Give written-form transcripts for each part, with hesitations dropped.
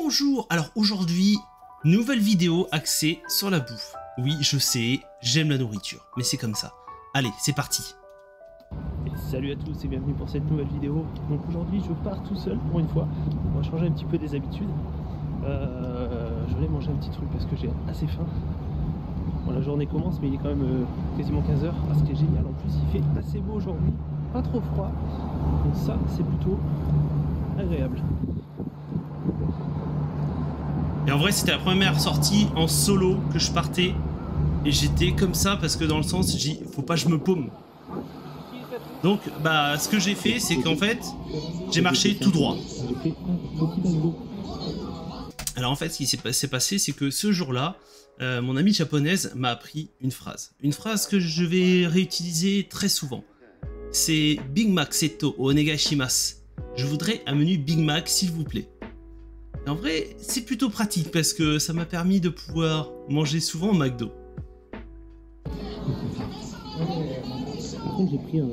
Bonjour. Alors aujourd'hui, nouvelle vidéo axée sur la bouffe. Oui, je sais, j'aime la nourriture, mais c'est comme ça. Allez, c'est parti. Et salut à tous et bienvenue pour cette nouvelle vidéo. Donc aujourd'hui je pars tout seul pour une fois. On va changer un petit peu des habitudes. Je voulais manger un petit truc parce que j'ai assez faim. Bon, la journée commence mais il est quand même quasiment 15 h. Ce qui est génial, en plus il fait assez beau aujourd'hui, pas trop froid. Donc ça c'est plutôt agréable. Et en vrai c'était la première sortie en solo que je partais. Et j'étais comme ça parce que dans le sens, j'ai faut pas que je me paume. Donc bah ce que j'ai fait c'est qu'en fait j'ai marché tout droit. Alors en fait ce qui s'est passé c'est que ce jour-là mon amie japonaise m'a appris une phrase. Une phrase que je vais réutiliser très souvent. C'est Big Mac seto onegai shimasu. Je voudrais un menu Big Mac s'il vous plaît. Et en vrai c'est plutôt pratique parce que ça m'a permis de pouvoir manger souvent au McDo. Par contre j'ai pris un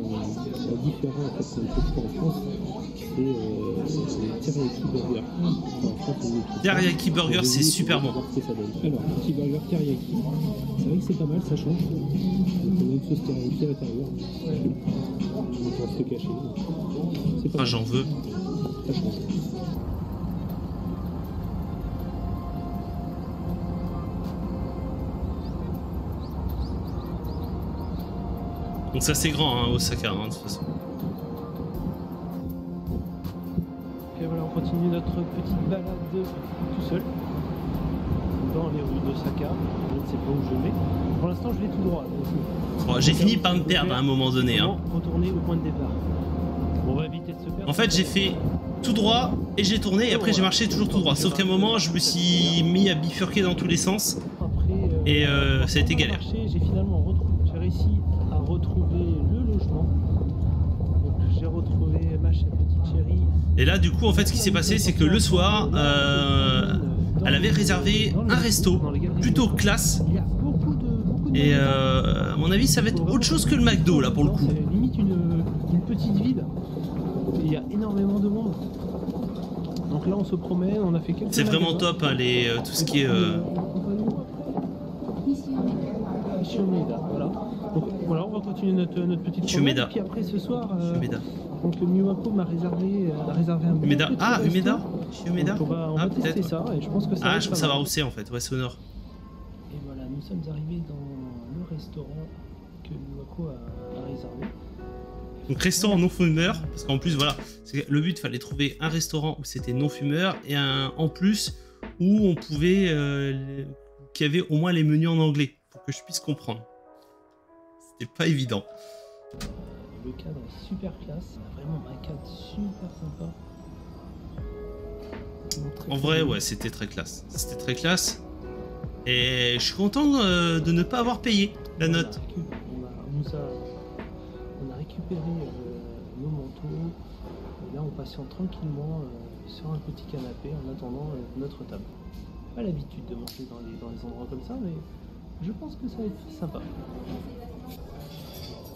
différent en fait en France, c'est teriyaki burger. Teriyaki burger c'est super bon. Alors petit burger teriyaki, c'est vrai que c'est pas mal, ça change. On a une sauce teriyaki à l'intérieur. On va se cacher. Ah j'en veux. Ça change. Donc ça c'est grand hein, Osaka hein, de toute façon. Et voilà, on continue notre petite balade tout seul dans les rues d'Osaka. Je ne sais pas où je vais. Pour l'instant je vais tout droit. Bon, j'ai fini par me perdre à un moment donné. Hein. Retourner au point de départ. On va éviter de se perdre. En fait j'ai fait tout droit et j'ai tourné et après j'ai marché toujours tout droit. Sauf qu'à un moment je me suis mis à bifurquer dans tous les sens et ça a été galère. J'ai finalement réussi à retrouver le logement. Donc j'ai retrouvé ma petite chérie. Et là du coup en fait ce qui s'est passé c'est que le soir elle avait réservé un resto plutôt classe. Et à mon avis ça va être autre chose que le McDo là pour le coup. C'est limite une petite ville. Il y a énormément de monde. Donc là on se promène, on a fait quelques... C'est vraiment top hein, tout ce qui est... Shiomeda, voilà. Donc voilà, on va continuer notre petite promenade. Et puis après ce soir, donc le Miwako m'a réservé un Umeda. Ah, Umeda Shiomeda. On va tester ça et je pense que ça va. Ah, je pense savoir où c'est en fait, ouais, c'est au nord. Et voilà, nous sommes arrivés dans le restaurant que Miwako a réservé. Donc restaurant non fumeur, parce qu'en plus voilà, le but fallait trouver un restaurant où c'était non fumeur et un en plus où on pouvait, qu'il y avait au moins les menus en anglais pour que je puisse comprendre. C'était pas évident. Le cadre est super classe, vraiment un cadre super sympa. En vrai ouais c'était très classe, c'était très classe et je suis content de ne pas avoir payé la note. On a récupéré nos manteaux et là on patiente tranquillement sur un petit canapé en attendant notre table. Pas l'habitude de manger dans les endroits comme ça, mais je pense que ça va être sympa.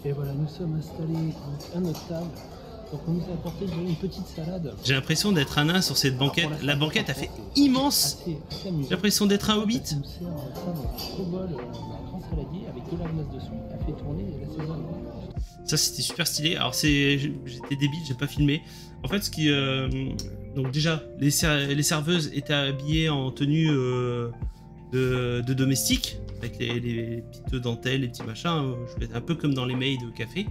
Et voilà, nous sommes installés à notre table. Donc on nous a apporté une petite salade. J'ai l'impression d'être un nain sur cette banquette. La banquette a fait immense. J'ai l'impression d'être un hobbit. On nous sert ça dans un gros bol, un grand saladier avec de la glace dessus. Elle fait tourner l'assaisonnement. Ça c'était super stylé. Alors j'étais débile, j'ai pas filmé. En fait donc déjà les serveuses étaient habillées en tenue de domestique avec les petites dentelles, les petits machins, un peu comme dans les maids au café.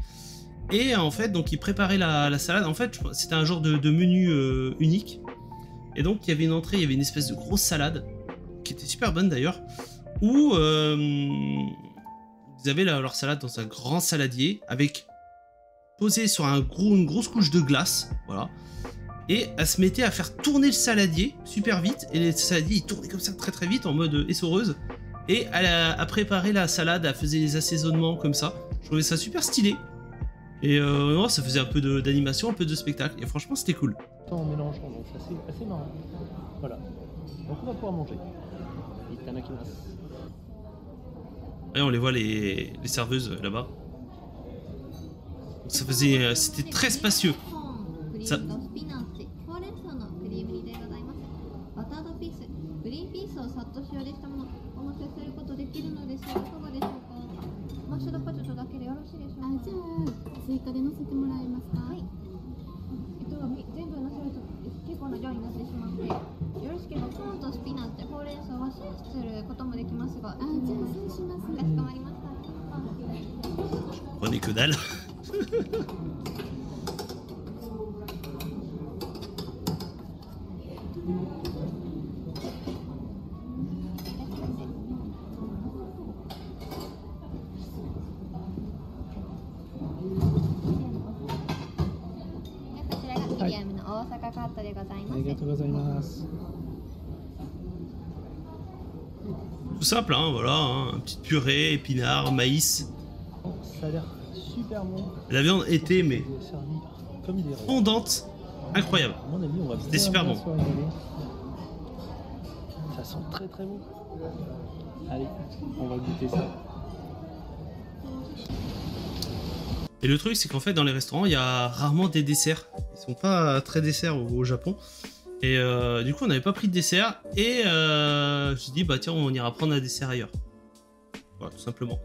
Et en fait donc ils préparaient la salade. En fait c'était un genre de menu unique. Et donc il y avait une entrée, il y avait une espèce de grosse salade qui était super bonne d'ailleurs, où ils avaient leur salade dans un grand saladier avec posé sur une grosse couche de glace, voilà. Et elle se mettait à faire tourner le saladier super vite, et le saladier il tournait comme ça très très vite en mode essoreuse. Et elle a préparé la salade, elle faisait les assaisonnements comme ça. Je trouvais ça super stylé. Et non, ça faisait un peu d'animation, un peu de spectacle, et franchement c'était cool. En mélangeant, donc c'est assez marrant. Voilà. Donc on va pouvoir manger. Itadakimasu. Et on les voit les serveuses là-bas. Ça faisait, c'était très spacieux. Ça... ードピース、グリーンピースをさっと塩でしたものお乗せすることできるのですが、いかがでしょうか。マッシュドポテトだけでよろしいでしょうか。じゃあ追加で乗せてもらえますか。はい。全部乗せると結構な量になってしまって、よろしければコーンとスピナッチ、ほうれん草はシェアすることもできますが。じゃあそうします。かしこまりました。Prenez que dalle. Tout simple, hein, voilà, hein, petite purée, épinards, maïs. Ça a l'air super bon. La viande était, mais Servi comme des fondante, incroyable. À mon avis, on va C'était super bon. Ça sent très très bon. Allez, on va goûter ça. Et le truc, c'est qu'en fait, dans les restaurants, il y a rarement des desserts. Ils sont pas très desserts au Japon. Et du coup, on n'avait pas pris de dessert. Et je me suis dit, bah tiens, on ira prendre un dessert ailleurs. Voilà, tout simplement.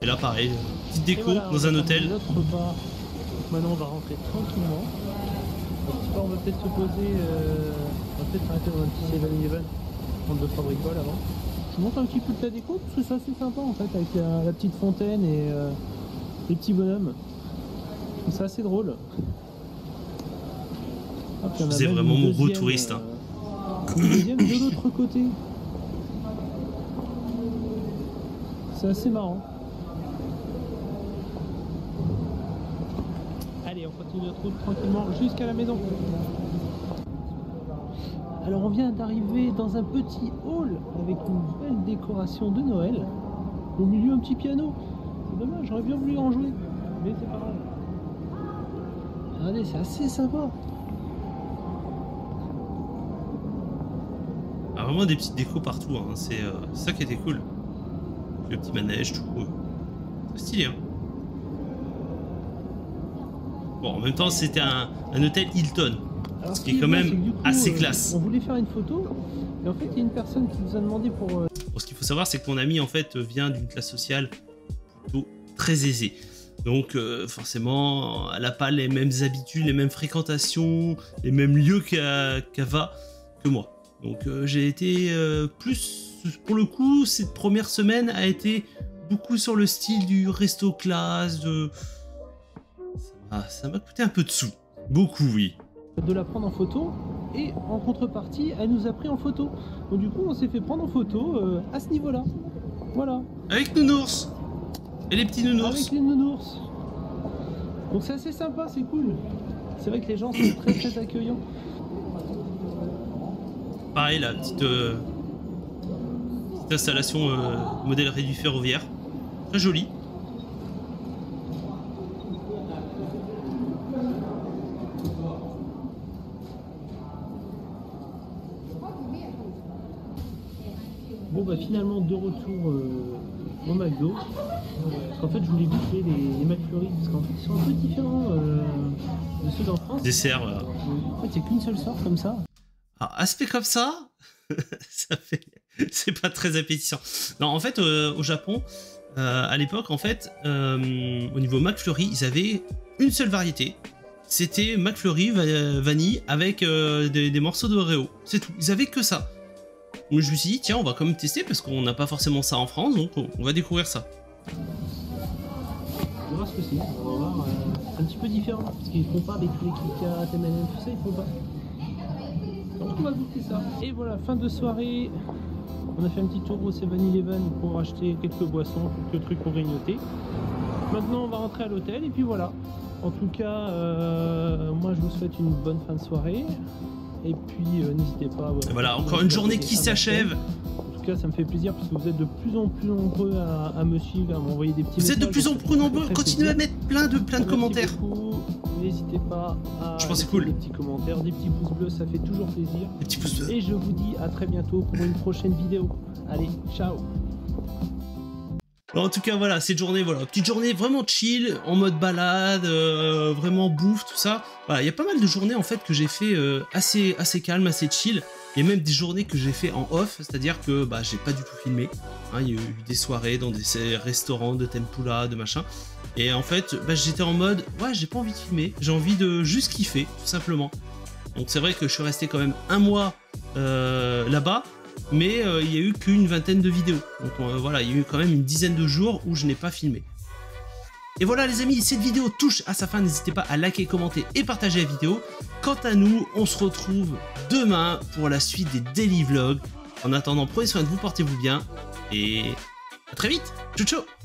Et là, pareil, petite déco voilà, dans un hôtel. Notre repas. Maintenant, on va rentrer tranquillement. On va peut-être se poser. On va peut-être s'arrêter dans un petit 7-Eleven. Prendre 2-3 bricoles avant. Je vous montre un petit peu de la déco parce que c'est assez sympa en fait, avec la petite fontaine et les petits bonhommes. C'est assez drôle. C'est vraiment mon gros touriste. Hein. Une deuxième de l'autre côté. C'est assez marrant. Allez, on continue notre route tranquillement jusqu'à la maison. Alors on vient d'arriver dans un petit hall avec une belle décoration de Noël. Au milieu un petit piano. C'est dommage, j'aurais bien voulu en jouer. Mais c'est pas grave. Regardez, c'est assez sympa. Ah, vraiment des petites décos partout, hein. C'est ça qui était cool. Le petit manège, tout. C'est stylé, hein. Bon, en même temps, c'était un hôtel Hilton. Alors, ce qui est quand même du coup, assez classe. On voulait faire une photo, et en fait, il y a une personne qui nous a demandé pour... Bon, ce qu'il faut savoir, c'est que mon ami, en fait, vient d'une classe sociale plutôt très aisée. Donc, forcément, elle n'a pas les mêmes habitudes, les mêmes fréquentations, les mêmes lieux qu'Ava que moi. Donc, j'ai été plus... Pour le coup, cette première semaine a été beaucoup sur le style du resto classe, de... Ça m'a coûté un peu de sous. Beaucoup, oui. De la prendre en photo, et en contrepartie, elle nous a pris en photo. Donc du coup, on s'est fait prendre en photo à ce niveau-là. Voilà. Avec Nounours. Et les petits nounours. Avec les nounours. Donc c'est assez sympa, c'est cool. C'est vrai que les gens sont très très accueillants. Pareil, la petite installation modèle réduit ferroviaire. Très jolie. Bon bah finalement de retour au McDo. En fait je voulais goûter les McFlurry parce qu'en fait ils sont un peu différents de ceux d'en France. Dessert, voilà. En fait c'est qu'une seule sorte comme ça. Alors, aspect comme ça, c'est pas très appétissant. Non, en fait, au Japon, à l'époque, en fait, au niveau McFlurry, ils avaient une seule variété. C'était McFlurry vanille avec des morceaux d'Oreo. C'est tout. Ils avaient que ça. Donc je me suis dit, tiens, on va quand même tester parce qu'on n'a pas forcément ça en France, donc on va découvrir ça. On va voir ce que c'est. On va voir. C'est un petit peu différent parce qu'ils font pas avec les Kit Kat, M&M, tout ça, ils font pas. Donc on va goûter ça. Et voilà, fin de soirée. On a fait un petit tour au 7-Eleven pour acheter quelques boissons, quelques trucs pour grignoter. Maintenant on va rentrer à l'hôtel et puis voilà. En tout cas, moi je vous souhaite une bonne fin de soirée. Et puis n'hésitez pas. Voilà, encore une journée qui s'achève. En tout cas, ça me fait plaisir parce que vous êtes de plus en plus nombreux à me suivre, à m'envoyer des petits messages. Vous êtes de plus en plus nombreux. Continuez à mettre plein de commentaires. N'hésitez pas à laisser cool. Des petits commentaires, des petits pouces bleus, ça fait toujours plaisir. Des petits pouces bleus. Et je vous dis à très bientôt pour une prochaine vidéo. Allez, ciao. En tout cas, voilà, cette journée, voilà, petite journée vraiment chill, en mode balade, vraiment bouffe, tout ça. Voilà, il y a pas mal de journées en fait que j'ai fait assez calme, assez chill. Il y a même des journées que j'ai fait en off, c'est-à-dire que bah, j'ai pas du tout filmé. Hein, il y a eu des soirées dans des restaurants de tempura, de machin. Et en fait, bah, j'étais en mode, ouais, j'ai pas envie de filmer, j'ai envie de juste kiffer, tout simplement. Donc c'est vrai que je suis resté quand même un mois là-bas, mais il y a eu qu'une vingtaine de vidéos. Donc voilà, il y a eu quand même une dizaine de jours où je n'ai pas filmé. Et voilà les amis, cette vidéo touche à sa fin, n'hésitez pas à liker, commenter et partager la vidéo. Quant à nous, on se retrouve demain pour la suite des daily vlogs. En attendant, prenez soin de vous, portez-vous bien et à très vite. Ciao ciao.